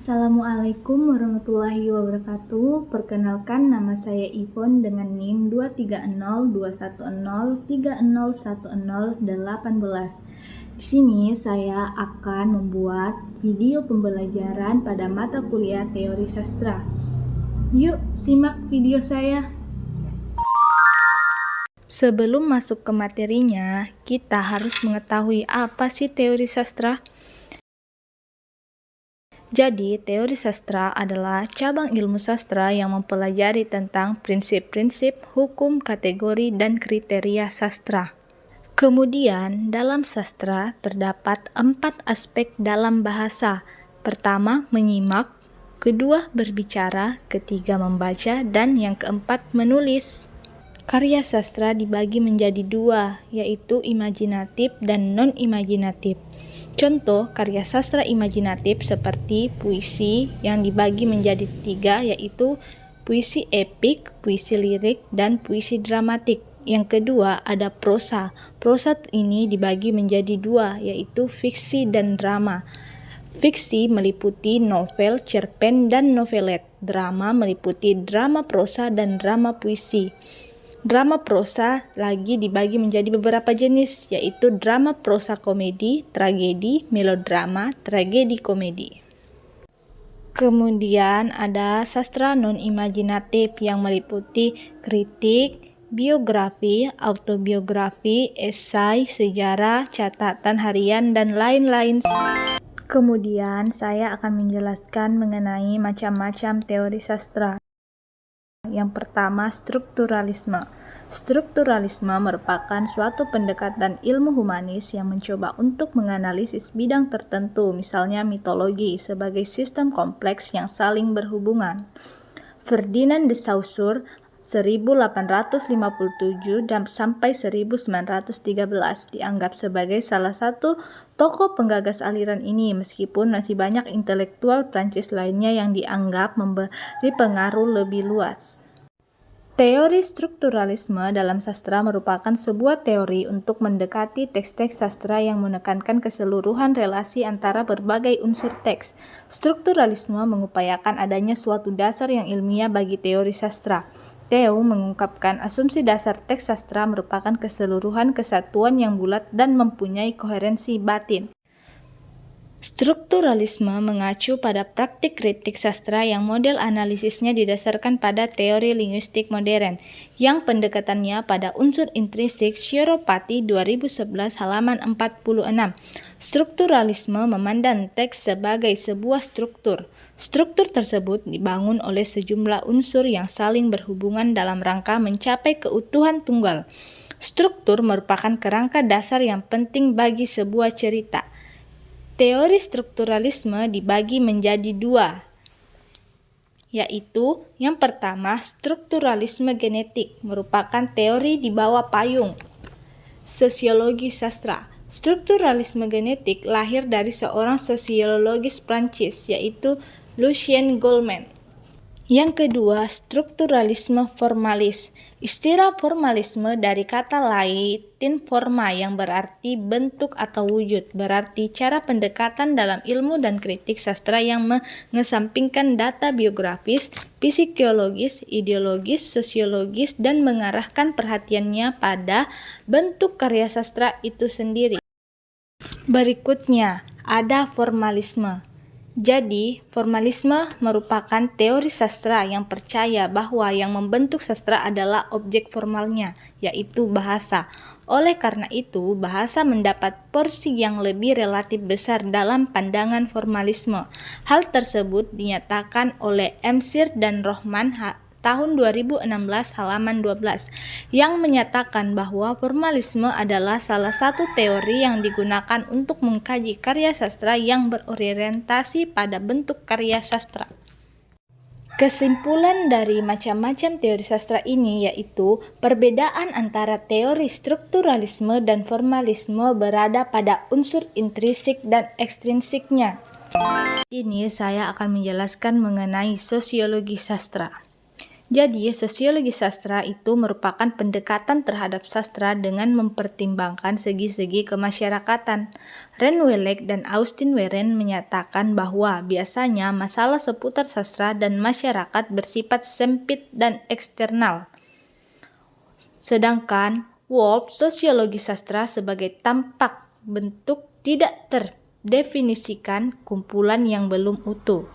Assalamualaikum warahmatullahi wabarakatuh. Perkenalkan, nama saya Ivon dengan NIM 2302103010818. Di sini saya akan membuat video pembelajaran pada mata kuliah Teori Sastra. Yuk, simak video saya. Sebelum masuk ke materinya, kita harus mengetahui apa sih teori sastra. Jadi, teori sastra adalah cabang ilmu sastra yang mempelajari tentang prinsip-prinsip, hukum, kategori, dan kriteria sastra. Kemudian, dalam sastra terdapat 4 aspek dalam bahasa. Pertama, menyimak, kedua, berbicara, ketiga, membaca, dan yang keempat, menulis. Karya sastra dibagi menjadi 2, yaitu imajinatif dan non-imajinatif. Contoh karya sastra imajinatif seperti puisi yang dibagi menjadi 3, yaitu puisi epik, puisi lirik, dan puisi dramatik. Yang kedua ada prosa. Prosa ini dibagi menjadi 2, yaitu fiksi dan drama. Fiksi meliputi novel, cerpen, dan novelet. Drama meliputi drama prosa dan drama puisi. Drama prosa lagi dibagi menjadi beberapa jenis, yaitu drama prosa komedi, tragedi, melodrama, tragedi komedi. Kemudian ada sastra non-imajinatif yang meliputi kritik, biografi, autobiografi, esai, sejarah, catatan harian, dan lain-lain. Kemudian saya akan menjelaskan mengenai macam-macam teori sastra. Yang pertama, strukturalisme. Strukturalisme merupakan suatu pendekatan ilmu humanis yang mencoba untuk menganalisis bidang tertentu, misalnya mitologi, sebagai sistem kompleks yang saling berhubungan. Ferdinand de Saussure 1857 dan sampai 1913 dianggap sebagai salah satu tokoh penggagas aliran ini, meskipun masih banyak intelektual Prancis lainnya yang dianggap memberi pengaruh lebih luas. Teori strukturalisme dalam sastra merupakan sebuah teori untuk mendekati teks-teks sastra yang menekankan keseluruhan relasi antara berbagai unsur teks. Strukturalisme mengupayakan adanya suatu dasar yang ilmiah bagi teori sastra. Theo mengungkapkan asumsi dasar teks sastra merupakan keseluruhan kesatuan yang bulat dan mempunyai koherensi batin. Strukturalisme mengacu pada praktik kritik sastra yang model analisisnya didasarkan pada teori linguistik modern, yang pendekatannya pada unsur intrinsik. Syiropati 2011 halaman 46. Strukturalisme memandang teks sebagai sebuah struktur. Struktur tersebut dibangun oleh sejumlah unsur yang saling berhubungan dalam rangka mencapai keutuhan tunggal. Struktur merupakan kerangka dasar yang penting bagi sebuah cerita. Teori strukturalisme dibagi menjadi 2, yaitu yang pertama, strukturalisme genetik, merupakan teori di bawah payung sosiologi sastra. Strukturalisme genetik lahir dari seorang sosiologis Prancis, yaitu Lucien Goldman. Yang kedua, strukturalisme formalis. Istilah formalisme dari kata Latin forma yang berarti bentuk atau wujud, berarti cara pendekatan dalam ilmu dan kritik sastra yang mengesampingkan data biografis, psikologis, ideologis, sosiologis, dan mengarahkan perhatiannya pada bentuk karya sastra itu sendiri. Berikutnya, ada formalisme. Jadi, formalisme merupakan teori sastra yang percaya bahwa yang membentuk sastra adalah objek formalnya, yaitu bahasa. Oleh karena itu, bahasa mendapat porsi yang lebih relatif besar dalam pandangan formalisme. Hal tersebut dinyatakan oleh Emsir dan Rohman tahun 2016 halaman 12 yang menyatakan bahwa formalisme adalah salah satu teori yang digunakan untuk mengkaji karya sastra yang berorientasi pada bentuk karya sastra. Kesimpulan dari macam-macam teori sastra ini yaitu perbedaan antara teori strukturalisme dan formalisme berada pada unsur intrinsik dan ekstrinsiknya. Ini saya akan menjelaskan mengenai sosiologi sastra. Jadi, sosiologi sastra itu merupakan pendekatan terhadap sastra dengan mempertimbangkan segi-segi kemasyarakatan. Renwelek dan Austin Weren menyatakan bahwa biasanya masalah seputar sastra dan masyarakat bersifat sempit dan eksternal. Sedangkan Wolff sosiologi sastra sebagai tampak bentuk tidak terdefinisikan kumpulan yang belum utuh.